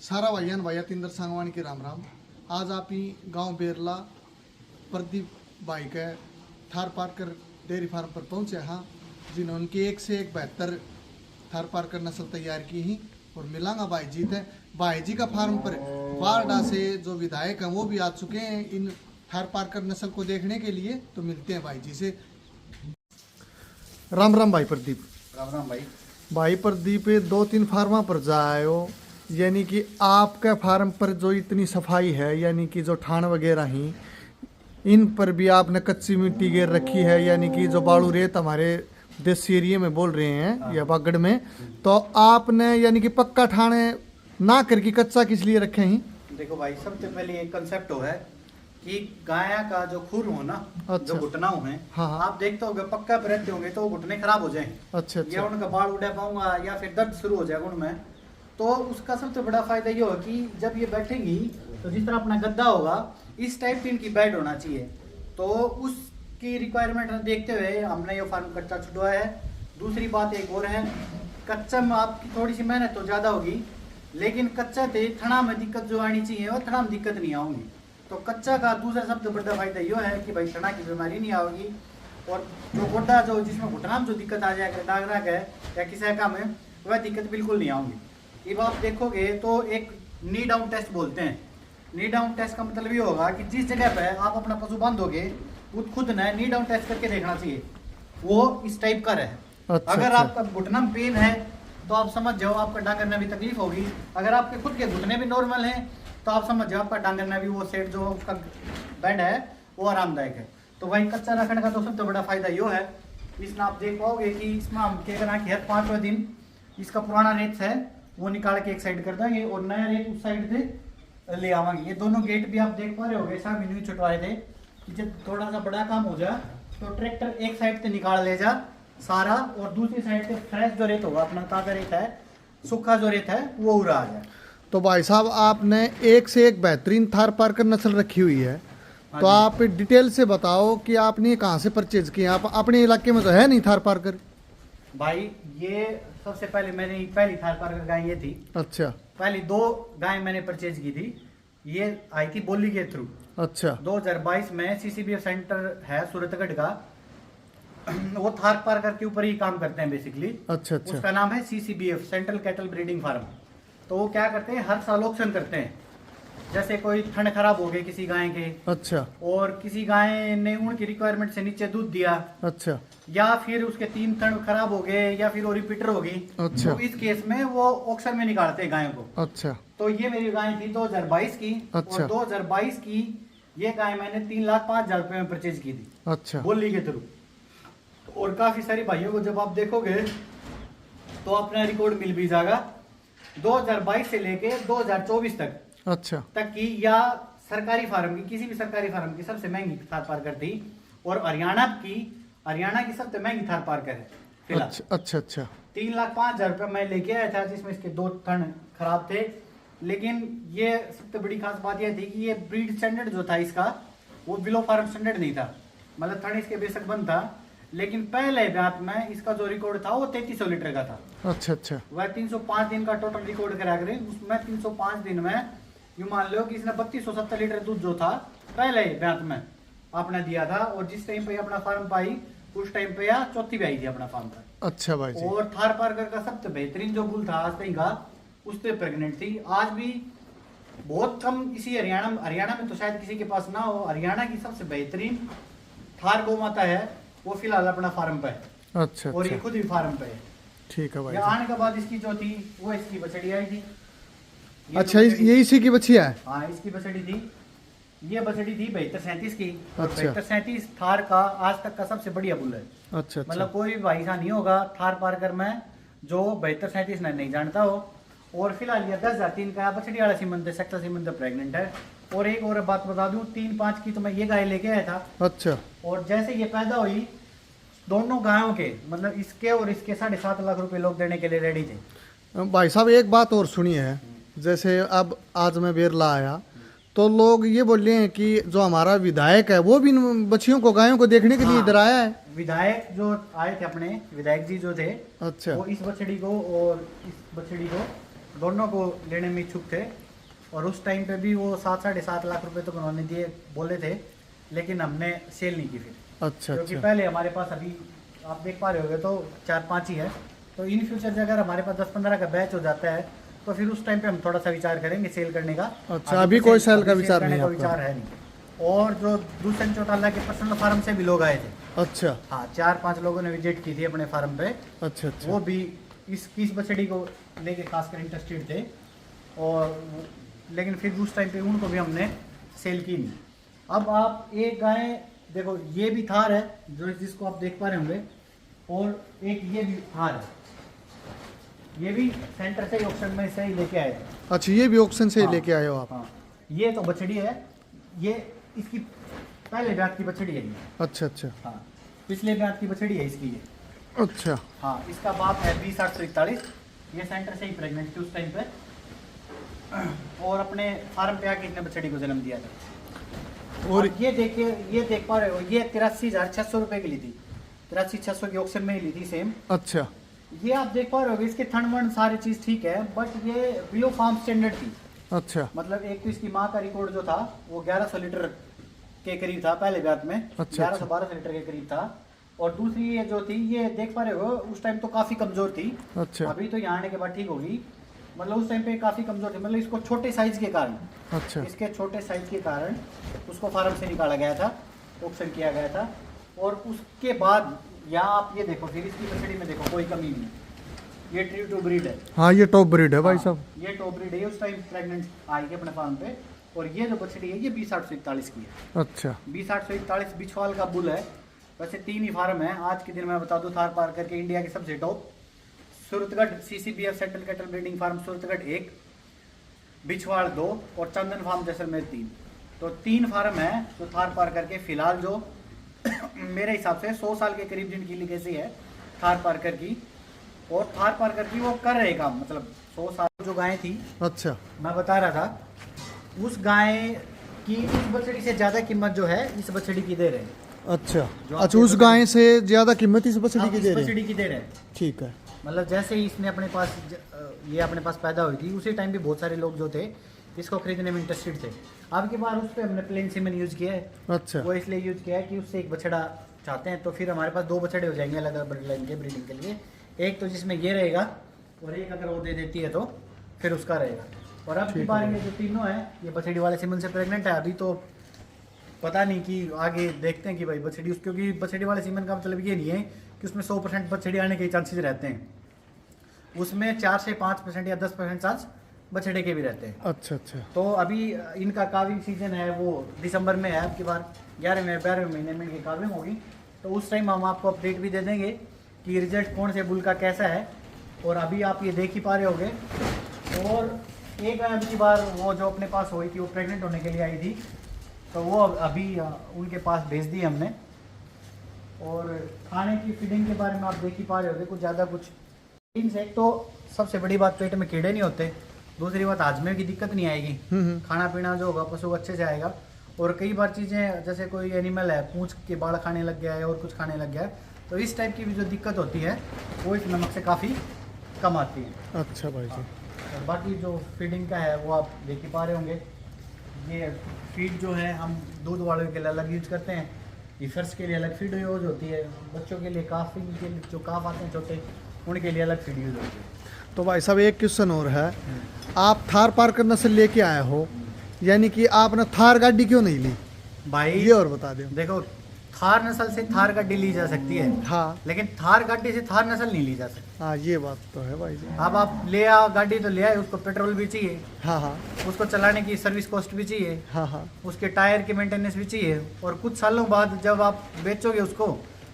सारा भाईयान भैया तिंदर सांगवानी के राम राम। आज आप ही गांव बेरला प्रदीप भाई के थार पारकर डेयरी फार्म पर पहुंचे हाँ, जिन्होंने की एक से एक बेहतर थार पारकर नस्ल तैयार की ही और मिलांगा भाई जी थे। भाई जी का फार्म पर वारडा से जो विधायक हैं वो भी आ चुके हैं इन थार पारकर नस्ल को देखने के लिए, तो मिलते हैं भाई जी से। राम राम भाई प्रदीप। राम राम भाई। भाई प्रदीप 2-3 फार्मा पर जाओ, यानी कि आपके फार्म पर जो इतनी सफाई है, यानी कि जो ठाण वगैरह ही इन पर भी आपने कच्ची मिट्टी घेर रखी है, यानी कि जो बालू रेत हमारे देसी एरिया में बोल रहे हैं या बागड़ में, तो आपने यानी कि पक्का ठाणे ना करके कच्चा किस लिए रखे हैं? देखो भाई, सबसे पहले एक कंसेप्ट हो है कि गाय का जो खुर हो ना, अच्छा। जो घुटना हो है, हाँ हाँ। आप देखते होगे पक्का पे रहते होंगे तो घुटने खराब हो जाएंगे। अच्छा या उनका बाल उड़ा पाऊंगा या फिर दर्द शुरू हो जाएगा उनमें। तो उसका सबसे बड़ा फायदा ये होगा कि जब ये बैठेंगी तो जिस तरह अपना गद्दा होगा इस टाइप की इनकी बेड होना चाहिए। तो उसकी रिक्वायरमेंट देखते हुए हमने ये फार्म कच्चा छुड़वाया है। दूसरी बात एक और है, कच्चा में आपकी थोड़ी सी मेहनत तो ज़्यादा होगी, लेकिन कच्चा थे थना में दिक्कत जो आनी चाहिए और थना में दिक्कत नहीं आऊंगी। तो कच्चा का दूसरा सबसे बड़ा फायदा ये है कि भाई थना की बीमारी नहीं आएगी, और जो गोड्डा जो जिसमें घुटना में जो दिक्कत आ जाएगा दाग राग है या किसी का में, वह दिक्कत बिल्कुल नहीं आऊंगी। अब आप देखोगे तो एक नी डाउन टेस्ट बोलते हैं। नी डाउन टेस्ट का मतलब ये होगा कि जिस जगह पे आप अपना पशु बांधोगे वो खुद ने नी डाउन टेस्ट करके देखना चाहिए वो इस टाइप का रहे। अच्छा, अगर अच्छा। आपका घुटना में पेन है तो आप समझ जाओ आपका डांगर में भी तकलीफ होगी। अगर आपके खुद के घुटने भी नॉर्मल हैं तो आप समझ जाओ आपका डांगर में भी वो सेट जो उसका बेड है वो आरामदायक है। तो वही कच्चा रखने का तो सबसे बड़ा फायदा ये है, इसमें आप देख पाओगे कि इसमें हम क्या करना कि हर 5वें दिन इसका पुराना रेत है वो निकाल के एक साइड कर देंगे और नया रेत उस साइड से ले आवांगे। ये दोनों गेट भी आप देख पा रहे होगे, साहब इन्हीं छुटवाए थे कि जब थोड़ा सा बड़ा काम हो जाए तो ट्रैक्टर एक साइड से निकाल ले जा सारा, और दूसरी साइड से फ्रेश जो रेत होगा अपना ताजा रेत है, सूखा जो रेत है वो उड़ा आ जाए। तो भाई साहब आपने एक से एक बेहतरीन थार पारकर नस्ल रखी हुई है, तो आप डिटेल से बताओ कि आपने कहाँ से परचेज किया? आप अपने इलाके में तो है नहीं थार पारकर? भाई ये सबसे पहले मैंने पहली थार पारकर गाय ये थी। अच्छा। पहली 2 गाय मैंने परचेज की थी, ये आई थी बोली के थ्रू। अच्छा। 2022 में सीसीबीएफ सेंटर है सूरतगढ़ का, वो थार पारकर के ऊपर ही काम करते हैं बेसिकली। अच्छा अच्छा। उसका नाम है सीसीबीएफ, सेंट्रल कैटल ब्रीडिंग फार्म। तो वो क्या करते हैं, हर साल ऑक्शन करते हैं। जैसे कोई ठंड खराब हो गई किसी गाय के, अच्छा। और किसी गाय ने उनकी रिक्वायरमेंट से नीचे दूध दिया, अच्छा। या फिर उसके 3 ठंड खराब हो गए, या फिर वो रिपीटर हो गई, अच्छा। तो इस केस में वो ऑक्शन में निकालते हैं गायों को। अच्छा। तो ये मेरी गाय थी 2022 की। अच्छा। और 2022 की ये गाय मैंने 3,05,000 रुपए में परचेज की थी अच्छा। बोली के थ्रू। और काफी सारी भाइयों को जब आप देखोगे तो अपना रिकॉर्ड मिल भी जाएगा 2022 से लेके 2024 तक अच्छा। की, या सरकारी फार्म की, किसी भी सरकारी फार्म की सबसे महंगी थार पारकर थी। और हरियाणा की सबसे महंगी थार पारकर है फिलहाल। अच्छा अच्छा। 3,05,000 रुपये मैं लेके आया था, जिसमें इसके 2 थन खराब थे। लेकिन ये सबसे बड़ी खास बात यह थी कि ये ब्रीड स्टैंडर्ड जो था इसका वो बिलो फार्म स्टैंडर्ड नहीं था। मतलब थन इसके बेशक बंद था, लेकिन पहले ब्यात में इसका जो रिकॉर्ड था वो 3300 लीटर का था। अच्छा अच्छा। वह 305 दिन का टोटल रिकॉर्ड करा करें, उसमें 305 दिन में यूं मान लो कि इसने 3270 लीटर दूध जो था पहले ब्यात में आपने दिया था। और जिस टाइम पे अपना फार्म पाई उस टाइम पे या चौथी भी आई थी अपना फार्म पर। अच्छा भाई जी। और थार पारकर का सबसे बेहतरीन जो बुल था आज तक का, उस पे प्रेग्नेंट थी। आज भी बहुत कम इसी हरियाणा में तो शायद किसी के पास ना हो, हरियाणा की सबसे बेहतरीन थार गौ माता है वो फिलहाल अपना फार्म पे है। अच्छा। और ये अच्छा खुद भी फार्म पे है। ठीक है भाई ये जी। आने के बाद इसकी जो थी वो इसकी बछड़ी आई थी। अच्छा, ये इसी की बछिया है? हाँ, इसकी बछड़ी थी। ये बछड़ी थी 7237 की। अच्छा। 7237 थार का आज तक का सबसे बढ़िया बुल है। अच्छा अच्छा। मतलब कोई भी भाई सा नहीं होगा थार पारकर में जो 7237 नहीं जानता हो। और फिलहाल ये 10,003 का बछड़ी वाला सीमंत सेक्टर सीमंत प्रेग्नेंट है। और एक और बात बता दूं, 3-5 की तो मैं ये गाय लेके आया था। अच्छा। और जैसे ये पैदा हुई दोनों गायों के, मतलब इसके और इसके 7.5 लाख रुपए लोग देने के लिए रेडी थे। भाई साहब एक बात और सुनिए है, जैसे अब आज मैं बेरला आया तो लोग ये बोल रहे हैं कि जो हमारा विधायक है वो भी इन बच्चियों को गायों को देखने के लिए इधर आया है। विधायक जो आए थे, अपने विधायक जी जो थे, अच्छा। वो इस बछड़ी को और इस बछड़ी को दोनों को लेने में इच्छुक थे और उस टाइम पे भी वो 7-7.5 लाख रुपए तो उन्होंने दिए बोले थे, लेकिन हमने सेल नहीं की फिर। अच्छा क्योंकि अच्छा। पहले हमारे पास अभी आप देख पा रहे होगे तो 4-5 ही है, तो इन फ्यूचर अगर हमारे पास 10-15 का बैच हो जाता है तो फिर उस टाइम पे हम थोड़ा सा विचार करेंगे सेल करने का। अच्छा, अभी कोई सेल का अभी विचार करने नहीं का आपका? विचार है नहीं। और जो दूसरे चौटाला के पर्सनल फार्म से भी लोग आए थे। अच्छा हाँ, 4-5 लोगों ने विजिट की थी अपने फार्म पे। अच्छा अच्छा। वो भी इस बछड़ी को लेके खासकर इंटरेस्टेड थे, और लेकिन फिर उस टाइम पे उनको भी हमने सेल की नहीं। अब आप एक गाय देखो, ये भी थार है जो जिसको आप देख पा रहे होंगे, और एक ये भी थार है, ये भी सेंटर से ऑप्शन में से ही लेके आए थे। अच्छा, ये भी ऑक्शन से ही हाँ, लेके आए हो आप? हाँ, ये तो बछड़ी है, ये इसकी पहले ब्यात की बछड़ी है ये। अच्छा अच्छा। हाँ, पिछले ब्यात की बछड़ी है इसकी ये। अच्छा हाँ, इसका बाप है 20/841, ये सेंटर से ही प्रेग्नेंट थी उस टाइम पे, और अपने फार्म पे आके इसने बछड़ी को जन्म दिया था। और ये देखिए, ये देख पा रहे हो, ये 83,600 रुपए की ली थी, 83,600 की ऑक्शन में ही ली थी सेम। अच्छा। ये आप देख पा रहे हो, इसके थन वण सारी चीज ठीक है, बट ये बिलो फार्म स्टैंडर्ड थी। अच्छा मतलब एक तो इसकी माँ का रिकॉर्ड जो था वो 1100 लीटर के करीब था पहले ब्यात में। अच्छा, 1100-1200 लीटर के करीब था। और दूसरी ये जो थी, ये देख पा रहे हो, उस टाइम तो काफी कमजोर थी। अच्छा अभी तो यहाँ आने के बाद ठीक होगी, मतलब उस टाइम पे काफी कमजोर थी। मतलब इसको छोटे साइज के कारण, अच्छा इसके छोटे साइज के कारण उसको फार्म से निकाला गया था, ऑक्शन किया गया था। और उसके बाद यहाँ आप ये देखो, फिर इसकी बछड़ी में देखो कोई कमी नहीं, ये ट्रू टू ब्रीड है। हाँ, ये टॉप ब्रीड है भाई हाँ, साहब। ये टॉप ब्रीड है, उस टाइम प्रेग्नेंट आई थी अपने फार्म पे। और ये जो बछड़ी है ये 20/841 की है। अच्छा 20/841 बिछवाल का बुल है। वैसे 3 ही फार्म है आज के दिन, मैं बता दूं, थार पार करके इंडिया के सबसे top Suratgarh CCBF central cattle breeding farm Suratgarh 1, Bichhwal 2 और चंदन फार्म जैसलमेर 3। तो 3 फार्म है जो थार पार करके फिलहाल जो मेरे हिसाब से 100 साल के करीब जिनकी लीगेसी है थार पारकर की, और थार पारकर की वो कर रहे काम, मतलब 100 साल जो गाय थी, अच्छा मैं बता रहा था, उस गाय की इस बछड़ी से ज्यादा कीमत जो है इस बछड़ी की दे रहे हैं। अच्छा जो अच्छा, आपके उस गाय से ज्यादा कीमत इस बछड़ी आप की इस दे रहे बछड़ी हैं? की दे रहे हैं। ठीक है। मतलब जैसे ही इसने अपने पास ये अपने पास पैदा हुई थी, उसी टाइम भी बहुत सारे लोग जो थे इसको खरीदने में इंटरेस्टेड थे। अब की बार उस पर हमने प्लेन सीमेंट यूज किया है। अच्छा वो इसलिए यूज किया है कि उससे एक बछड़ा चाहते हैं, तो फिर हमारे पास 2 बछड़े हो जाएंगे अलग अलग ब्रीड लाइन के ब्रीडिंग के लिए। एक तो जिसमें ये रहेगा, और एक अगर वो दे देती है तो फिर उसका रहेगा। और अब की ठीक बार है। में जो तीनों है, ये बछड़ी वाले सीमन से प्रेग्नेंट है। अभी तो पता नहीं कि आगे देखते हैं कि भाई बछड़ी उस, क्योंकि बछड़ी वाले सीमन का मतलब ये नहीं है कि उसमें 100% बछड़ी आने के चांसेस रहते हैं। उसमें 4 से 5% या 10% चांस बछड़े के भी रहते हैं। अच्छा अच्छा। तो अभी इनका काविंग सीजन है वो दिसंबर में है। अब की बार 11वें 12वें महीने में इनकी काविंग होगी, तो उस टाइम हम आपको अपडेट भी दे देंगे कि रिजल्ट कौन से बुल का कैसा है। और अभी आप ये देख ही पा रहे होंगे। और एक अब की बार वो जो अपने पास हुई थी, वो प्रेग्नेंट होने के लिए आई थी, तो वो अभी उनके पास भेज दी हमने। और खाने की फीडिंग के बारे में आप देख ही पा रहे होंगे, कुछ ज़्यादा कुछ एक तो सबसे बड़ी बात, पेट में कीड़े नहीं होते। दूसरी बात, हाजमे की दिक्कत नहीं आएगी। खाना पीना जो होगा पशु अच्छे से आएगा। और कई बार चीज़ें, जैसे कोई एनिमल है पूंछ के बाल खाने लग गया है और कुछ खाने लग गया है, तो इस टाइप की भी जो दिक्कत होती है वो इस नमक से काफ़ी कम आती है। अच्छा भाई जी। और बाकी जो फीडिंग का है वो आप देख ही पा रहे होंगे। ये फीड जो है हम दूध वालों के लिए अलग यूज करते हैं, ये फर्श के लिए अलग फीड यूज होती है, बच्चों के लिए काफिंग के लिए जो काफ आते हैं छोटे, उनके लिए अलग फीड यूज होती है। तो भाई साहब एक क्वेश्चन और है, आप थार पारकर नस्ल लेके आए हो, यानी कि आपने थार गाड़ी क्यों नहीं ली? भाई ये और बता दो। देखो, थार नस्ल से थार गाड़ी ली जा सकती है, हाँ लेकिन थार गाड़ी से थार नस्ल नहीं ली जा सकती। हाँ, ये बात तो है भाई जी। अब आप ले आओ गाड़ी, तो ले आए, उसको पेट्रोल भी चाहिए, हाँ हाँ उसको चलाने की सर्विस कॉस्ट भी चाहिए, हाँ हाँ। उसके टायर की मेंटेनेंस भी चाहिए। और कुछ सालों बाद जब आप बेचोगे उसको,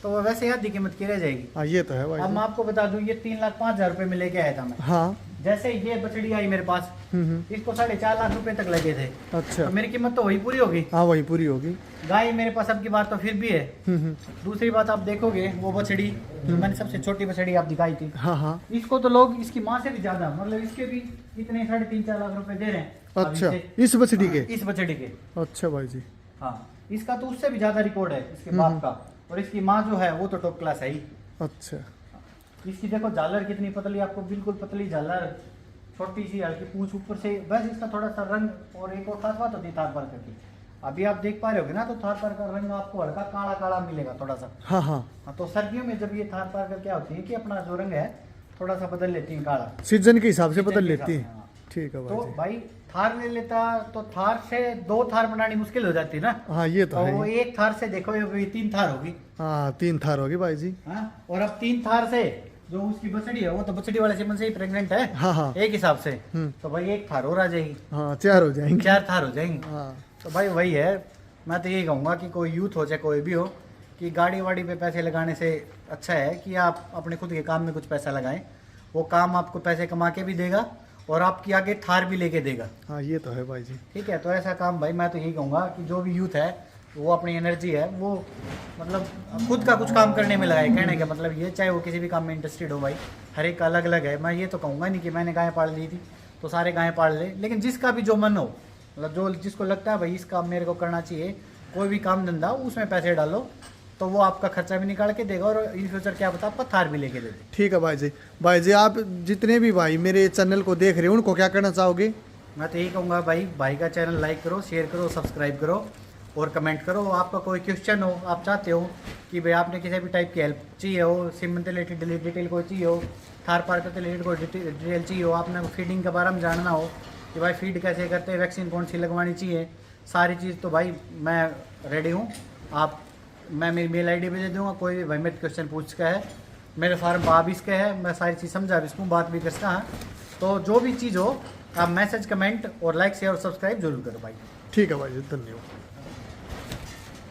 तो वो वैसे आधी कीमत की रह जाएगी। हाँ, ये तो है भाई अब जी। मैं आपको बता दूं, ये 3,05,000 रुपए में लेके आया था मैं। हाँ। जैसे ये बछड़ी आई मेरे पास, इसको 4.5 लाख रुपए तक लगे थे। अच्छा। तो मेरी कीमत तो वही पूरी होगी। हाँ, वही पूरी होगी। गाय मेरे पास अब की बात तो फिर भी है। दूसरी बात, आप देखोगे वो बछड़ी जो मैंने सबसे छोटी बछड़ी आप दिखाई थी, हाँ हाँ। इसको तो लोग इसकी माँ से भी ज्यादा, मतलब इसके भी इतने 3.5-4 लाख रुपए दे रहे हैं। अब अच्छा, इसे- इस बछड़ी के? इस बछड़ी के, अच्छा भाई जी। हाँ, इसका तो उससे भी ज्यादा रिकॉर्ड है इसके बाप का। और इसकी माँ जो है वो तो टॉप क्लास है ही। अच्छा। इसकी देखो झालर कितनी पतली, आपको बिल्कुल पतली झालर, छोटी सी हल्की पूंछ ऊपर से, बस इसका थोड़ा सा रंग। और एक और खास बात होती है थार पार्कर की, अभी आप देख पा रहे होगे ना, तो थार पार्कर का रंग आपको हल्का काला काला मिलेगा थोड़ा सा। हाँ हाँ, हाँ, तो सर्दियों में जब ये थार पार्कर क्या होती है कि अपना जो रंग है थोड़ा सा बदल लेती है, काला सीजन के हिसाब से सीजन बदल के हिसाब लेती से, है। हाँ। ठीक है तो भाई जी। भाई थार ले लेता तो थार से 2 थार बनानी मुश्किल हो जाती है ना। हाँ ये तो है वो ही। एक थार से देखो ये 3 थार होगी। हाँ 3 थार होगी भाई जी। हाँ, और अब 3 थार से जो उसकी बछड़ी है, वो तो बछड़ी वाले सीमन से ही प्रेग्नेंट है। हाँ हाँ। एक हिसाब से हम्म। तो भाई 1 थार और आ जाएगी, हाँ 4 हो जाएंगे। 4 थार हो जाएंगी। हाँ तो भाई वही है, मैं तो यही कहूँगा कि कोई यूथ हो चाहे कोई भी हो, कि गाड़ी वाड़ी पे पैसे लगाने से अच्छा है कि आप अपने खुद के काम में कुछ पैसा लगाएं। वो काम आपको पैसे कमा के भी देगा और आपकी आगे थार भी लेके देगा। हाँ ये तो है भाई जी। ठीक है, तो ऐसा काम भाई मैं तो यही कहूँगा कि जो भी यूथ है वो अपनी एनर्जी है वो मतलब खुद का कुछ काम करने में लगाए। कहने का मतलब ये, चाहे वो किसी भी काम में इंटरेस्टेड हो भाई, हर एक का अलग अलग है। मैं ये तो कहूँगा नहीं कि मैंने गाय पाल ली थी तो सारे गाय पाल ले, लेकिन जिसका भी जो मन हो, मतलब जो जिसको लगता है भाई इस काम मेरे को करना चाहिए, कोई भी काम धंधा उसमें पैसे डालो तो वो आपका खर्चा भी निकाल के देगा और इन फ्यूचर क्या पता आपका थार भी लेके दे दे। ठीक है भाई जी। भाई जी आप जितने भी भाई मेरे चैनल को देख रहे हैं उनको क्या करना चाहोगे? मैं तो यही कहूँगा भाई का चैनल लाइक करो, शेयर करो, सब्सक्राइब करो और कमेंट करो। आपका कोई क्वेश्चन हो, आप चाहते हो कि भाई आपने किसी भी टाइप की हेल्प चाहिए हो, सिम से रिलेटेड डिटेल कोई चाहिए हो, थार पार्कर से रिलेटेड कोई डिटेल चाहिए हो, आपने फीडिंग के बारे में जानना हो कि भाई फीड कैसे करते हैं, वैक्सीन कौन सी लगवानी चाहिए, सारी चीज़ तो भाई मैं रेडी हूँ। मैं मेरी मेल आईडी पे दे दूँगा, कोई भी भाई मेरे क्वेश्चन पूछ का है, मेरे फार्म बाबिस के है, मैं सारी चीज़ समझा भी इसको, बात भी कर सकता हाँ। तो जो भी चीज़ हो आप मैसेज, कमेंट और लाइक, शेयर और सब्सक्राइब जरूर करो भाई। ठीक है भाई जी, धन्यवाद।